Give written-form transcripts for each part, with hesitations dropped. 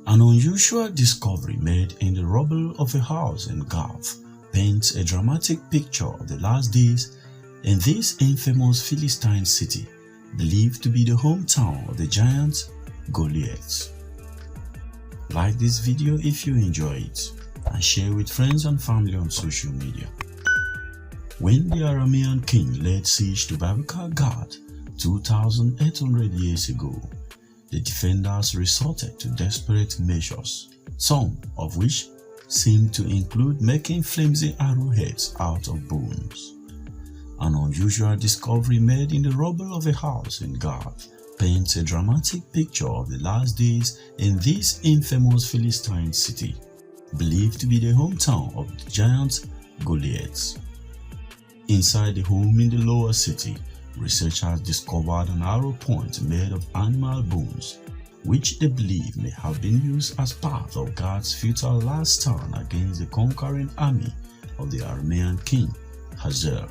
An unusual discovery made in the rubble of a house in Gath paints a dramatic picture of the last days in this infamous Philistine city, believed to be the hometown of the giant Goliath. Like this video if you enjoy it, and share with friends and family on social media. When the Aramean king laid siege to biblical Gath 2,800 years ago, the defenders resorted to desperate measures, some of which seemed to include making flimsy arrowheads out of bones. An unusual discovery made in the rubble of a house in Gath paints a dramatic picture of the last days in this infamous Philistine city, believed to be the hometown of the giant Goliath. Inside the home in the lower city, researchers discovered an arrow point made of animal bones, which they believe may have been used as part of Gath's futile last stand against the conquering army of the Aramean king Hazael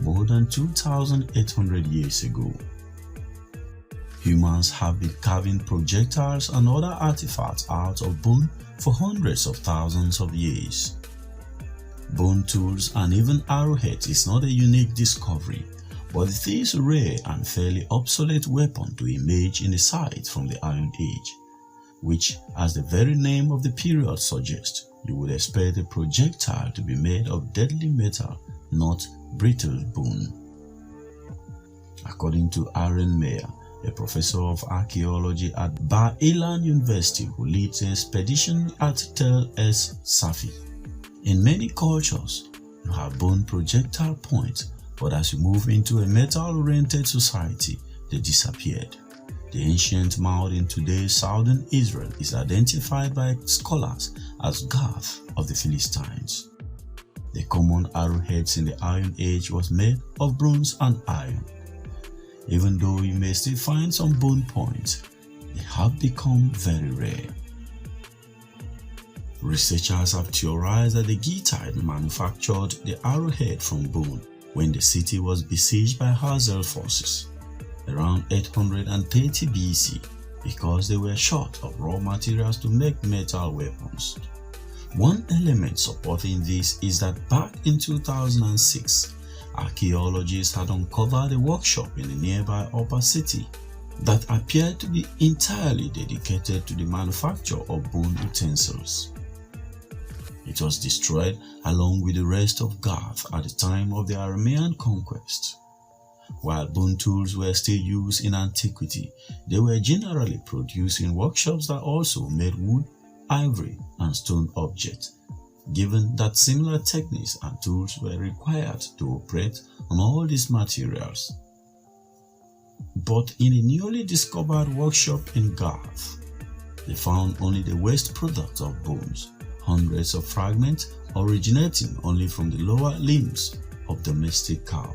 more than 2,800 years ago. Humans have been carving projectiles and other artifacts out of bone for hundreds of thousands of years. Bone tools and even arrowheads is not a unique discovery, but it is a rare and fairly obsolete weapon to image in the site from the Iron Age, which, as the very name of the period suggests, you would expect a projectile to be made of deadly metal, not brittle bone. According to Aaron Meyer, a professor of archaeology at Bar Ilan University who leads an expedition at Tel Es Safi, in many cultures, you have bone projectile points, but as you move into a metal-oriented society, they disappeared. The ancient mound in today's southern Israel is identified by scholars as Gath of the Philistines. The common arrowheads in the Iron Age was made of bronze and iron. Even though you may still find some bone points, they have become very rare. Researchers have theorized that the Gittite manufactured the arrowhead from bone when the city was besieged by Hazael forces around 830 BC because they were short of raw materials to make metal weapons. One element supporting this is that back in 2006, archaeologists had uncovered a workshop in the nearby upper city that appeared to be entirely dedicated to the manufacture of bone utensils. It was destroyed along with the rest of Gath at the time of the Aramean conquest. While bone tools were still used in antiquity, they were generally produced in workshops that also made wood, ivory, and stone objects, given that similar techniques and tools were required to operate on all these materials. But in a newly discovered workshop in Gath, they found only the waste product of bones, hundreds of fragments originating only from the lower limbs of domestic cow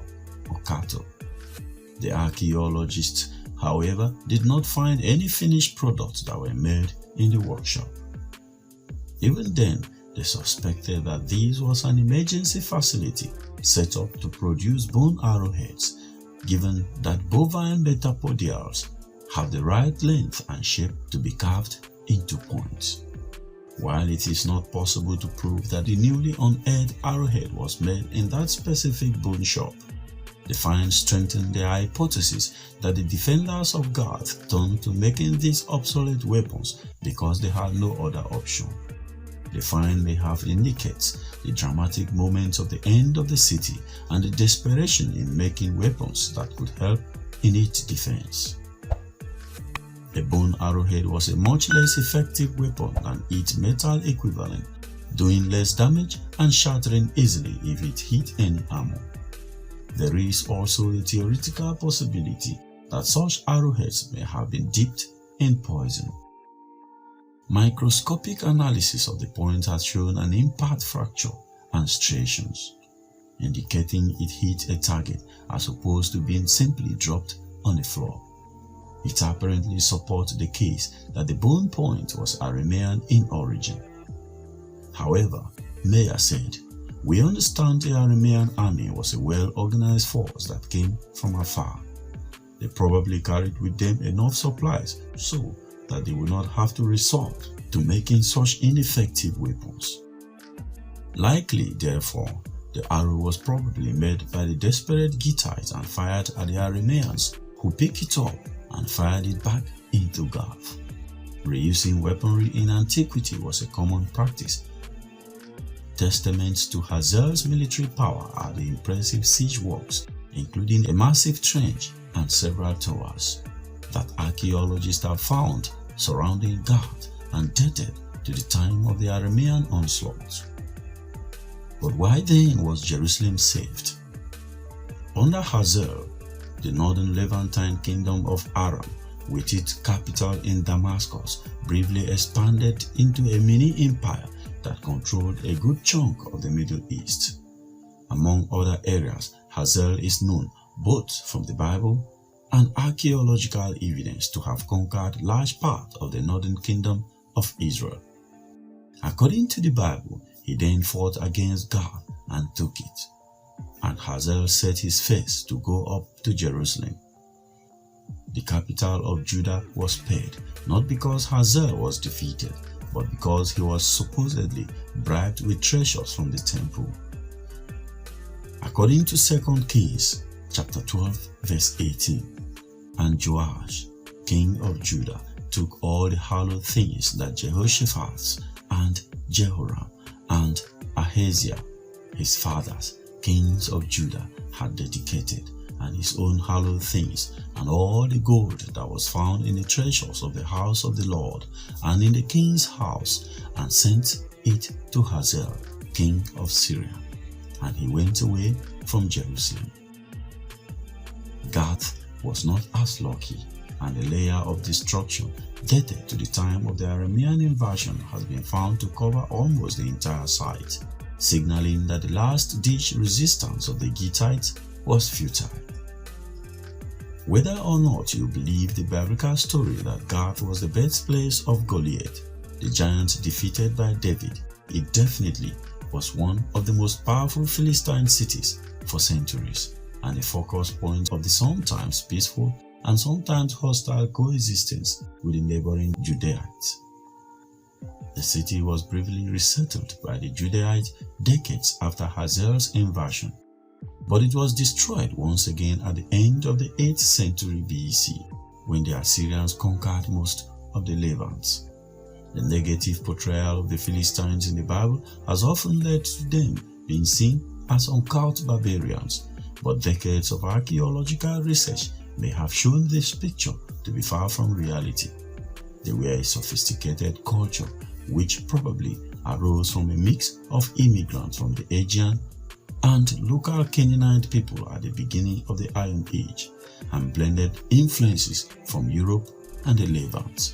or cattle. The archaeologists, however, did not find any finished products that were made in the workshop. Even then, they suspected that this was an emergency facility set up to produce bone arrowheads, given that bovine metapodials have the right length and shape to be carved into points. While it is not possible to prove that the newly unearthed arrowhead was made in that specific bone shop, the finds strengthen the hypothesis that the defenders of Gath turned to making these obsolete weapons because they had no other option. The find may have indicated the dramatic moments of the end of the city and the desperation in making weapons that could help in its defense. A bone arrowhead was a much less effective weapon than its metal equivalent, doing less damage and shattering easily if it hit any armor. There is also the theoretical possibility that such arrowheads may have been dipped in poison. Microscopic analysis of the point has shown an impact fracture and striations, indicating it hit a target as opposed to being simply dropped on the floor. It apparently supports the case that the bone point was Aramean in origin. However, Meyer said, "We understand the Aramean army was a well-organized force that came from afar. They probably carried with them enough supplies, so that they would not have to resort to making such ineffective weapons. Likely, therefore, the arrow was probably made by the desperate Gittites and fired at the Arameans, who picked it up and fired it back into Gath. Reusing weaponry in antiquity was a common practice. Testaments to Hazael's military power are the impressive siege works, including a massive trench and several towers, that archaeologists have found surrounding Gath and dated to the time of the Aramean onslaught. But why then was Jerusalem saved? Under Hazael, the northern Levantine kingdom of Aram, with its capital in Damascus, briefly expanded into a mini-empire that controlled a good chunk of the Middle East. Among other areas, Hazael is known both from the Bible and archaeological evidence to have conquered large part of the northern kingdom of Israel. According to the Bible, he then fought against Gath and took it, and Hazael set his face to go up to Jerusalem. The capital of Judah was spared, not because Hazael was defeated, but because he was supposedly bribed with treasures from the temple. According to 2 Kings chapter 12 verse 18, and Joash, king of Judah, took all the hallowed things that Jehoshaphat and Jehoram and Ahaziah, his fathers, kings of Judah, had dedicated, and his own hallowed things, and all the gold that was found in the treasures of the house of the Lord and in the king's house, and sent it to Hazael, king of Syria. And he went away from Jerusalem. Gath was not as lucky, and a layer of destruction dated to the time of the Aramean invasion has been found to cover almost the entire site, signaling that the last-ditch resistance of the Gittites was futile. Whether or not you believe the biblical story that Gath was the birthplace of Goliath, the giant defeated by David, it definitely was one of the most powerful Philistine cities for centuries, and a focus point of the sometimes peaceful and sometimes hostile coexistence with the neighboring Judeans. The city was briefly resettled by the Judeans decades after Hazael's invasion, but it was destroyed once again at the end of the 8th century BC, when the Assyrians conquered most of the Levant. The negative portrayal of the Philistines in the Bible has often led to them being seen as uncouth barbarians, but decades of archaeological research may have shown this picture to be far from reality. They were a sophisticated culture which probably arose from a mix of immigrants from the Aegean and local Canaanite people at the beginning of the Iron Age, and blended influences from Europe and the Levant.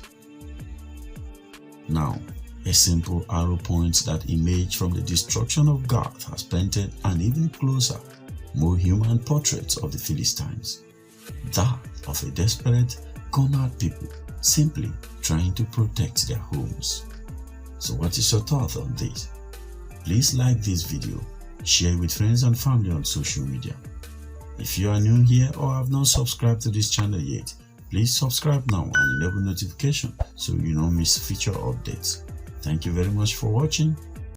Now, a simple arrow point that emerged from the destruction of Gath has painted an even closer, more human portrait of the Philistines, that of a desperate, cornered people simply trying to protect their homes. So what is your thought on this? Please like this video, share with friends and family on social media. If you are new here or have not subscribed to this channel yet, please subscribe now and enable notification so you don't miss future updates. Thank you very much for watching.